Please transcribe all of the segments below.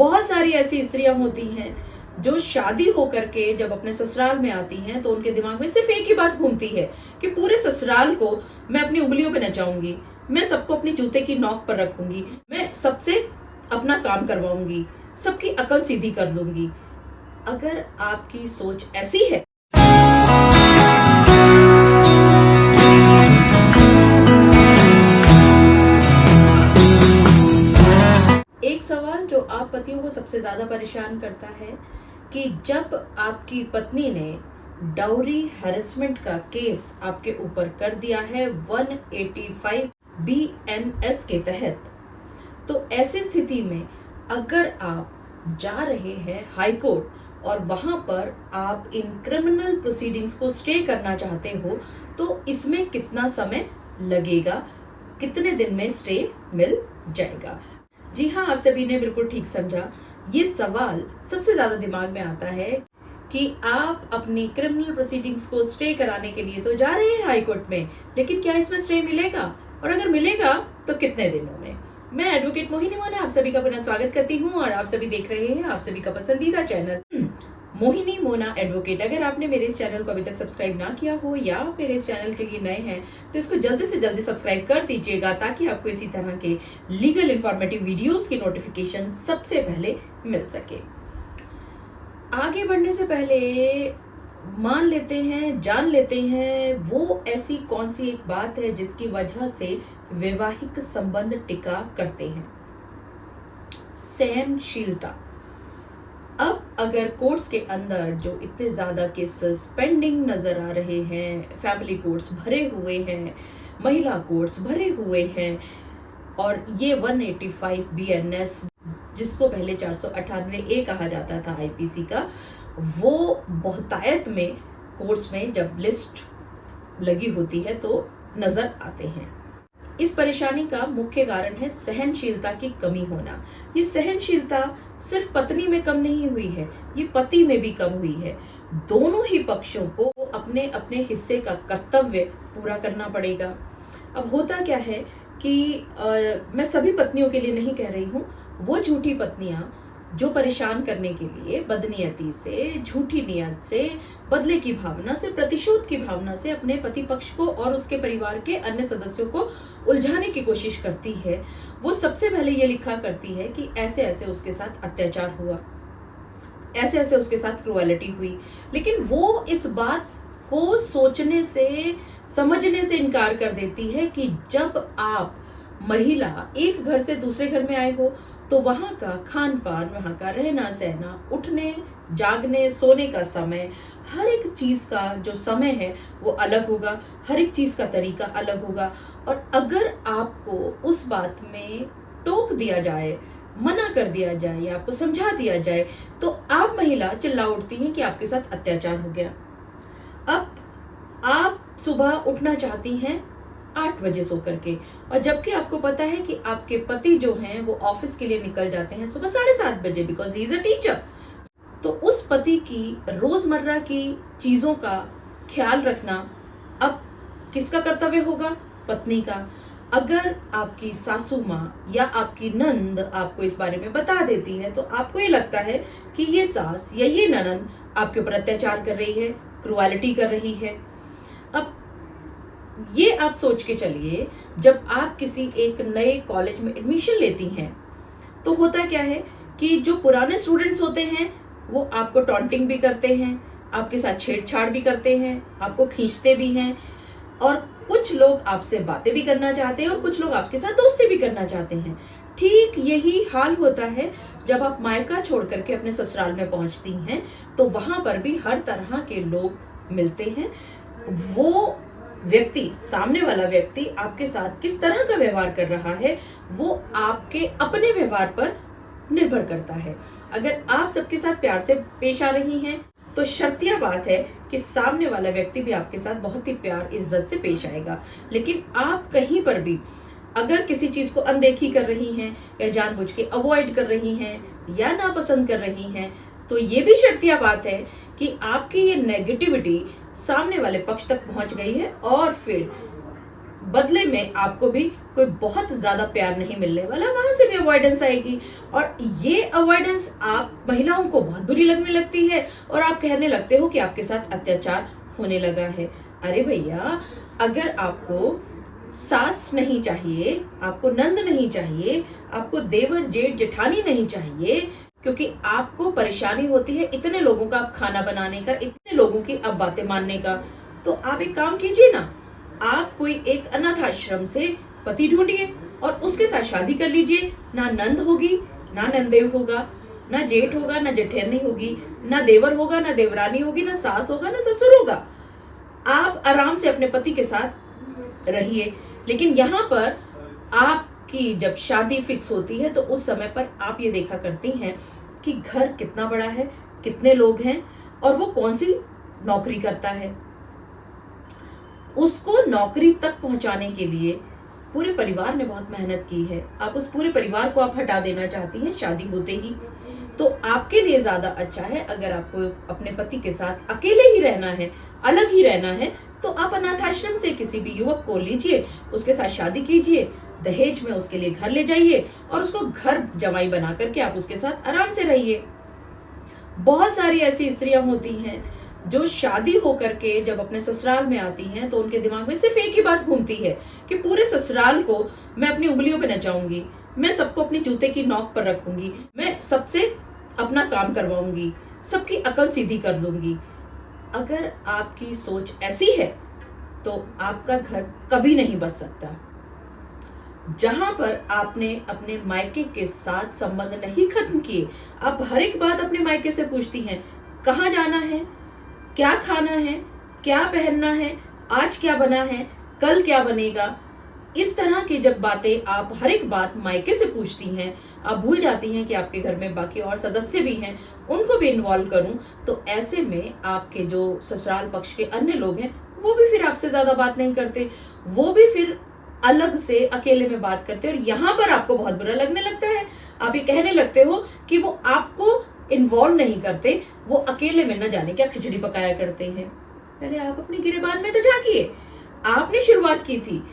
बहुत सारी ऐसी स्त्रियां होती हैं जो शादी होकर के जब अपने ससुराल में आती हैं तो उनके दिमाग में सिर्फ एक ही बात घूमती है कि पूरे ससुराल को मैं अपनी उंगलियों पे नचाऊंगी, मैं सबको अपनी जूते की नोक पर रखूंगी, मैं सबसे अपना काम करवाऊंगी, सबकी अकल सीधी कर दूंगी। अगर आपकी सोच ऐसी है एक सवाल जो आप पतियों को सबसे ज्यादा परेशान करता है कि जब आपकी पत्नी ने डाउरी हैरेसमेंट का केस आपके ऊपर कर दिया है 185 BNS के तहत, तो ऐसी स्थिति में अगर आप जा रहे हैं हाई कोर्ट और वहां पर आप इन क्रिमिनल प्रोसीडिंग्स को स्टे करना चाहते हो तो इसमें कितना समय लगेगा, कितने दिन में स्टे मिल जाएगा? जी हाँ, आप सभी ने बिल्कुल ठीक समझा। ये सवाल सबसे ज्यादा दिमाग में आता है कि आप अपनी क्रिमिनल प्रोसीडिंग्स को स्टे कराने के लिए तो जा रहे हैं हाई कोर्ट में, लेकिन क्या इसमें स्टे मिलेगा, और अगर मिलेगा तो कितने दिनों में? मैं एडवोकेट मोहिनी मोना आप सभी का पुनः स्वागत करती हूँ और आप सभी देख रहे हैं आप सभी का पसंदीदा चैनल मोहिनी मोना एडवोकेट। अगर आपने मेरे इस चैनल को अभी तक सब्सक्राइब ना किया हो या मेरे इस चैनल के लिए नए हैं तो इसको जल्दी से जल्दी सब्सक्राइब कर दीजिएगा ताकि आपको इसी तरह के लीगल इंफॉर्मेटिव वीडियोस की नोटिफिकेशन सबसे पहले मिल सके। आगे बढ़ने से पहले मान लेते हैं, जान लेते हैं वो ऐसी कौन सी एक बात है जिसकी वजह से वैवाहिक संबंध टिका करते हैं। सहनशीलता। अब अगर कोर्ट्स के अंदर जो इतने ज्यादा केसेस पेंडिंग नजर आ रहे हैं, फैमिली कोर्ट्स भरे हुए हैं, महिला कोर्ट्स भरे हुए हैं, और ये 185 BNS जिसको पहले 498A कहा जाता था IPC का, वो बहुतायत में कोर्ट्स में जब लिस्ट लगी होती है तो नजर आते हैं। इस परेशानी का मुख्य कारण है सहनशीलता की कमी होना। ये सहनशीलता सिर्फ पत्नी में कम नहीं हुई है, ये पति में भी कम हुई है। दोनों ही पक्षों को अपने अपने हिस्से का कर्तव्य पूरा करना पड़ेगा। अब होता क्या है कि मैं सभी पत्नियों के लिए नहीं कह रही हूँ, वो झूठी पत्नियां जो परेशान करने के लिए बदनीयती से, झूठी नियत से, बदले की भावना से, प्रतिशोध की भावना से अपने पति पक्ष को और उसके परिवार के अन्य सदस्यों को उलझाने की कोशिश करती है, वो सबसे पहले ये लिखा करती है कि ऐसे ऐसे उसके साथ अत्याचार हुआ, ऐसे ऐसे उसके साथ क्रूएलिटी हुई, लेकिन वो इस बात को सोचने से, समझने से इनकार कर देती है कि जब आप महिला एक घर से दूसरे घर में आए हो तो वहां का खान पान, वहां का रहना सहना, उठने जागने सोने का समय, हर एक चीज का जो समय है वो अलग होगा, हर एक चीज का तरीका अलग होगा। और अगर आपको उस बात में टोक दिया जाए, मना कर दिया जाए या आपको समझा दिया जाए तो आप महिला चिल्ला उठती हैं कि आपके साथ अत्याचार हो गया। अब आप सुबह उठना चाहती हैं 8 बजे सो करके, और जबकि आपको पता है कि आपके पति जो हैं वो ऑफिस के लिए निकल जाते हैं सुबह 7:30 बजे, because he is a teacher. तो उस पति की रोजमर्रा की चीजों का ख्याल रखना अब किसका कर्तव्य होगा? पत्नी का। अगर आपकी सासू माँ या आपकी नंद आपको इस बारे में बता देती है तो आपको ये लगता है कि ये सास या ये ननद आपके ऊपर अत्याचार कर रही है, क्रूएलिटी कर रही है। अब ये आप सोच के चलिए, जब आप किसी एक नए कॉलेज में एडमिशन लेती हैं तो होता क्या है कि जो पुराने स्टूडेंट्स होते हैं वो आपको टॉन्टिंग भी करते हैं, आपके साथ छेड़छाड़ भी करते हैं, आपको खींचते भी हैं, और कुछ लोग आपसे बातें भी करना चाहते हैं और कुछ लोग आपके साथ दोस्ती भी करना चाहते हैं। ठीक यही हाल होता है जब आप मायका छोड़ करके अपने ससुराल में पहुंचती हैं तो वहां पर भी हर तरह के लोग मिलते हैं। वो व्यक्ति, सामने वाला व्यक्ति आपके साथ किस तरह का व्यवहार कर रहा है वो आपके अपने व्यवहार पर निर्भर करता है। अगर आप सबके साथ प्यार से पेश आ रही हैं तो शर्तिया बात है कि सामने वाला व्यक्ति भी आपके साथ बहुत ही प्यार इज्जत से पेश आएगा। लेकिन आप कहीं पर भी अगर किसी चीज को अनदेखी कर रही हैं या जानबूझ के अवॉइड कर रही हैं या नापसंद कर रही हैं तो ये भी शर्तिया बात है कि आपकी ये नेगेटिविटी सामने वाले पक्ष तक पहुंच गई है और फिर बदले में आपको भी कोई बहुत ज्यादा प्यार नहीं मिलने वाला, वहां से भी अवॉइडेंस आएगी। और ये अवॉइडेंस आप महिलाओं को बहुत बुरी लगने लगती है और आप कहने लगते हो कि आपके साथ अत्याचार होने लगा है। अरे भैया, अगर आपको सास नहीं चाहिए, आपको नंद नहीं चाहिए, आपको देवर जेठ जेठानी नहीं चाहिए, क्योंकि आपको परेशानी होती है इतने लोगों का आप खाना बनाने का, इतने लोगों की अब बातें मानने का, तो आप एक काम कीजिए ना, आप कोई एक अनाथ आश्रम से पति ढूंढिए और उसके साथ शादी कर लीजिए। ना नंद होगी, ना नंदेव होगा, ना जेठ होगा, ना जेठनी होगी, ना देवर होगा, ना देवरानी होगी, ना सास होगा, ना ससुर होगा। आप आराम से अपने पति के साथ रहिए। लेकिन यहाँ पर आपकी जब शादी फिक्स होती है तो उस समय पर आप ये देखा करती हैं कि घर कितना बड़ा है, कितने लोग हैं और वो कौन सी नौकरी करता है। उसको नौकरी तक पहुंचाने के लिए पूरे परिवार ने बहुत मेहनत की है। आप उस पूरे परिवार को आप हटा देना चाहती हैं शादी होते ही, तो आपके लिए ज्यादा अच्छा है अगर आपको अपने पति के साथ अकेले ही रहना है, अलग ही रहना है, तो आप अनाथ आश्रम से किसी भी युवक को लीजिए, उसके साथ शादी कीजिए, दहेज में उसके लिए घर ले जाइए और उसको घर जमाई बना करके आप उसके साथ आराम से रहिए। बहुत सारी ऐसी स्त्रियां होती हैं जो शादी होकर के जब अपने ससुराल में आती हैं तो उनके दिमाग में सिर्फ एक ही बात घूमती है कि पूरे ससुराल को मैं अपनी उंगलियों पे नचाऊंगी, मैं सबको अपनी जूते की नोक पर रखूंगी, मैं सबसे अपना काम करवाऊंगी, सबकी अकल सीधी कर दूंगी। अगर आपकी सोच ऐसी है तो आपका घर कभी नहीं बच सकता। जहां पर आपने अपने मायके के साथ संबंध नहीं खत्म किए, आप हर एक बात अपने मायके से पूछती हैं, कहाँ जाना है, क्या खाना है, क्या पहनना है, आज क्या बना है, कल क्या बनेगा। इस तरह की जब बातें आप हर एक बात मायके से पूछती हैं, आप भूल जाती हैं कि आपके घर में बाकी और सदस्य भी हैं, उनको भी इन्वॉल्व करूं, तो ऐसे में आपके जो ससुराल पक्ष के अन्य लोग हैं वो भी फिर आपसे ज्यादा बात नहीं करते, वो भी फिर अलग से अकेले में बात करते हैं और यहाँ पर आपको बहुत बुरा लगने लगता है। आप ये कहने लगते हो कि वो आपको इन्वॉल्व नहीं करते, वो अकेले में न जाने क्या खिचड़ी पकाया करते हैं। पहले आप अपनी गिरेबान में तो झांकिए, आपने शुरुआत की थी,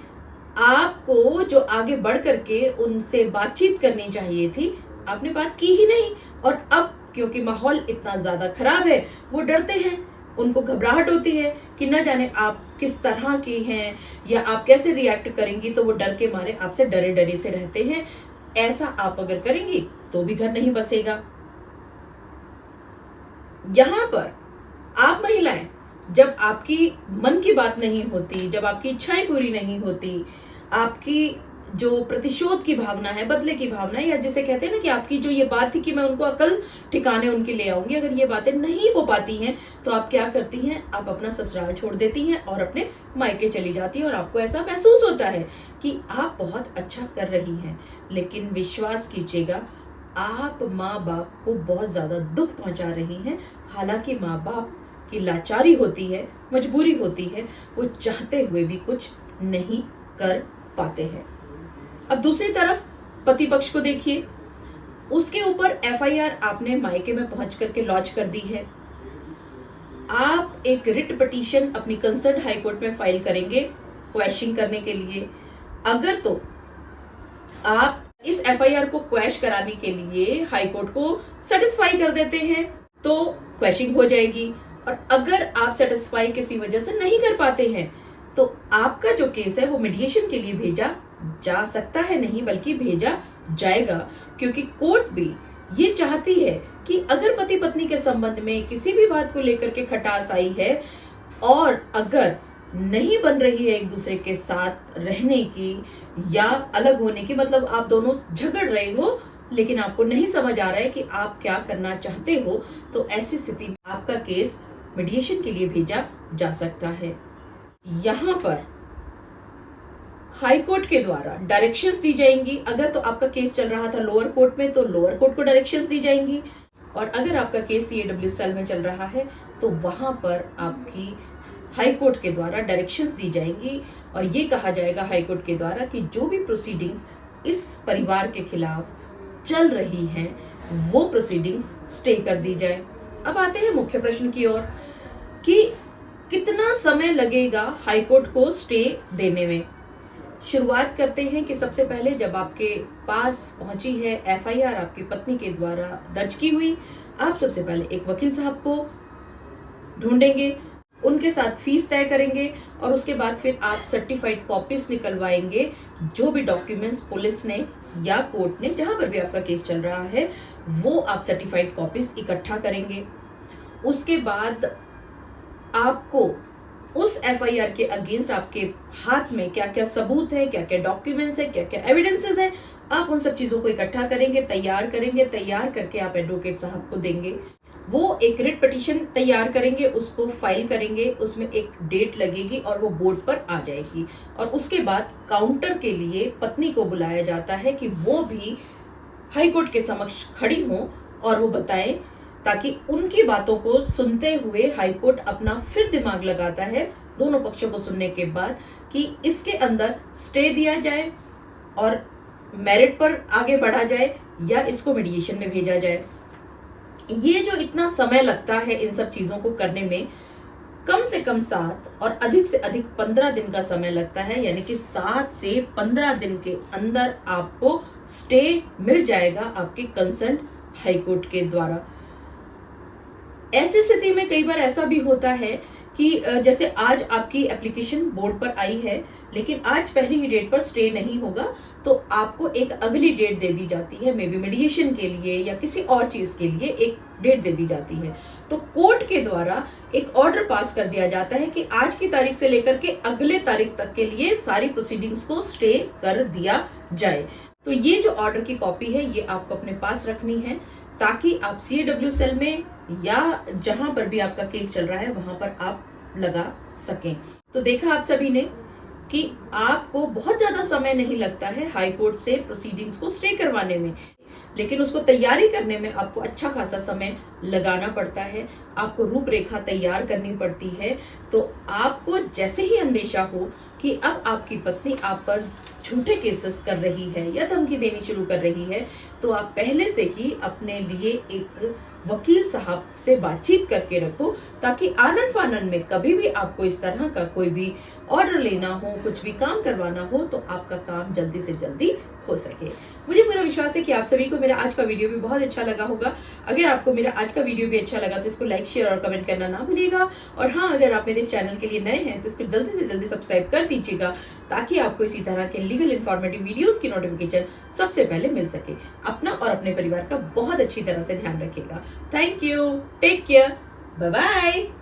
आपको जो आगे बढ़ करके उनसे बातचीत करनी चाहिए थी, आपने बात की ही नहीं। और अब क्योंकि माहौल इतना ज्यादा खराब है, वो डरते हैं, उनको घबराहट होती है कि न जाने आप किस तरह की हैं या आप कैसे रिएक्ट करेंगी, तो वो डर के मारे आपसे डरे डरे से रहते हैं। ऐसा आप अगर करेंगी तो भी घर नहीं बसेगा। यहाँ पर आप महिलाएं, जब आपकी मन की बात नहीं होती, जब आपकी इच्छाएं पूरी नहीं होती, आपकी जो प्रतिशोध की भावना है, बदले की भावना है, या जिसे कहते हैं ना कि आपकी जो ये बात थी कि मैं उनको अकल ठिकाने उनकी ले आऊंगी, अगर ये बातें नहीं हो पाती हैं तो आप क्या करती हैं, आप अपना ससुराल छोड़ देती हैं और अपने मायके चली जाती हैं और आपको ऐसा महसूस होता है कि आप बहुत अच्छा कर रही हैं। लेकिन विश्वास कीजिएगा, आप माँ बाप को बहुत ज्यादा दुख पहुंचा रही हैं। हालांकि माँ बाप की लाचारी होती है, मजबूरी होती है, वो चाहते हुए भी कुछ नहीं कर पाते हैं। अब दूसरी तरफ पति पक्ष को देखिए, उसके ऊपर एफआईआर आपने मायके में पहुंच करके लॉन्च कर दी है। आप एक रिट पिटीशन अपनी कंसर्न हाई कोर्ट में फाइल करेंगे क्वेश्चन करने के लिए। अगर तो आप इस एफआईआर को क्वैश कराने के लिए हाई कोर्ट को सेटिस्फाई कर देते हैं तो क्वैशिंग हो जाएगी, और अगर आप सेटिस्फाई किसी वजह से नहीं कर पाते हैं तो आपका जो केस है वो मीडिएशन के लिए भेजा जा सकता है, नहीं बल्कि भेजा जाएगा, क्योंकि कोर्ट भी ये चाहती है कि अगर पति पत्नी के संबंध में किसी भी बात को लेकर के खटास आई है और अगर नहीं बन रही है एक दूसरे के साथ रहने की या अलग होने की, मतलब आप दोनों झगड़ रहे हो लेकिन आपको नहीं समझ आ रहा है कि आप क्या करना चाहते हो, तो ऐसी स्थिति में आपका केस मीडिएशन के लिए भेजा जा सकता है। यहाँ पर हाई कोर्ट के द्वारा डायरेक्शंस दी जाएंगी। अगर तो आपका केस चल रहा था लोअर कोर्ट में तो लोअर कोर्ट को डायरेक्शंस दी जाएंगी, और अगर आपका केस सीएडब्ल्यू सेल में चल रहा है तो वहां पर आपकी हाई कोर्ट के द्वारा डायरेक्शंस दी जाएंगी और ये कहा जाएगा हाई कोर्ट के द्वारा कि जो भी प्रोसीडिंग्स इस परिवार के खिलाफ चल रही हैं वो प्रोसीडिंग्स स्टे कर दी जाए। अब आते हैं मुख्य प्रश्न की ओर कि कितना समय लगेगा हाई कोर्ट को स्टे देने में। शुरुआत करते हैं कि सबसे पहले जब आपके पास पहुंची है एफआईआर आपकी पत्नी के द्वारा दर्ज की हुई, आप सबसे पहले एक वकील साहब को ढूंढेंगे, उनके साथ फीस तय करेंगे और उसके बाद फिर आप सर्टिफाइड कॉपीज निकलवाएंगे। जो भी डॉक्यूमेंट्स पुलिस ने या कोर्ट ने, जहां पर भी आपका केस चल रहा है, वो आप सर्टिफाइड कॉपीज इकट्ठा करेंगे। उसके बाद आपको उस एफआईआर के अगेंस्ट आपके हाथ में क्या क्या सबूत है, क्या क्या डॉक्यूमेंट्स है, क्या क्या एविडेंसेस है, आप उन सब चीजों को इकट्ठा करेंगे, तैयार करके आप एडवोकेट साहब को देंगे। वो एक रिट पिटीशन तैयार करेंगे, उसको फाइल करेंगे, उसमें एक डेट लगेगी और वो बोर्ड पर आ जाएगी। और उसके बाद काउंटर के लिए पत्नी को बुलाया जाता है कि वो भी हाईकोर्ट के समक्ष खड़ी हों और वो बताएं, ताकि उनकी बातों को सुनते हुए हाईकोर्ट अपना फिर दिमाग लगाता है दोनों पक्षों को सुनने के बाद कि इसके अंदर स्टे दिया जाए और मेरिट पर आगे बढ़ा जाए या इसको मीडिएशन में भेजा जाए। ये जो इतना समय लगता है इन सब चीजों को करने में, कम से कम 7 और अधिक से अधिक 15 दिन का समय लगता है, यानी कि 7 से 15 दिन के अंदर आपको स्टे मिल जाएगा आपके कंसर्न हाईकोर्ट के द्वारा। ऐसी स्थिति में कई बार ऐसा भी होता है कि जैसे आज आपकी एप्लीकेशन बोर्ड पर आई है, लेकिन आज पहली ही डेट पर स्टे नहीं होगा, तो आपको एक अगली डेट दे दी जाती है, मे बी मीडिएशन के लिए या किसी और चीज के लिए एक डेट दे दी जाती है। तो कोर्ट के द्वारा एक ऑर्डर पास कर दिया जाता है कि आज की तारीख से लेकर के अगले तारीख तक के लिए सारी प्रोसीडिंग्स को स्टे कर दिया जाए। तो ये जो ऑर्डर की कॉपी है, ये आपको अपने पास रखनी है, ताकि आप CAW सेल में या जहां पर भी आपका केस चल रहा है वहां पर आप लगा सकें। तो देखा आप सभी ने कि आपको बहुत ज्यादा समय नहीं लगता है हाई कोर्ट से प्रोसीडिंग्स को स्टे करवाने में, लेकिन उसको तैयारी करने में आपको अच्छा खासा समय लगाना पड़ता है, आपको रूपरेखा तैयार करनी पड़ती है। तो आपको जैसे ही अंदेशा हो कि अब आपकी पत्नी आप पर झूठे केसेस कर रही है या धमकी देनी शुरू कर रही है, तो आप पहले से ही अपने लिए एक वकील साहब से बातचीत करके रखो, ताकि आनन फानन में कभी भी आपको इस तरह का कोई भी ऑर्डर लेना हो, कुछ भी काम करवाना हो, तो आपका काम जल्दी से जल्दी हो सके। मुझे पूरा विश्वास है कि आप सभी को मेरा आज का वीडियो भी बहुत अच्छा लगा होगा। अगर आपको मेरा आज का वीडियो भी अच्छा लगा तो इसको लाइक, शेयर और कमेंट करना ना भूलिएगा। और हाँ, अगर आप मेरे इस चैनल के लिए नए हैं तो इसको जल्दी से जल्दी सब्सक्राइब कर दीजिएगा, ताकि आपको इसी तरह के लीगल इन्फॉर्मेटिव वीडियोस की नोटिफिकेशन सबसे पहले मिल सके। अपना और अपने परिवार का बहुत अच्छी तरह से ध्यान रखिएगा। Thank you, take care, bye bye.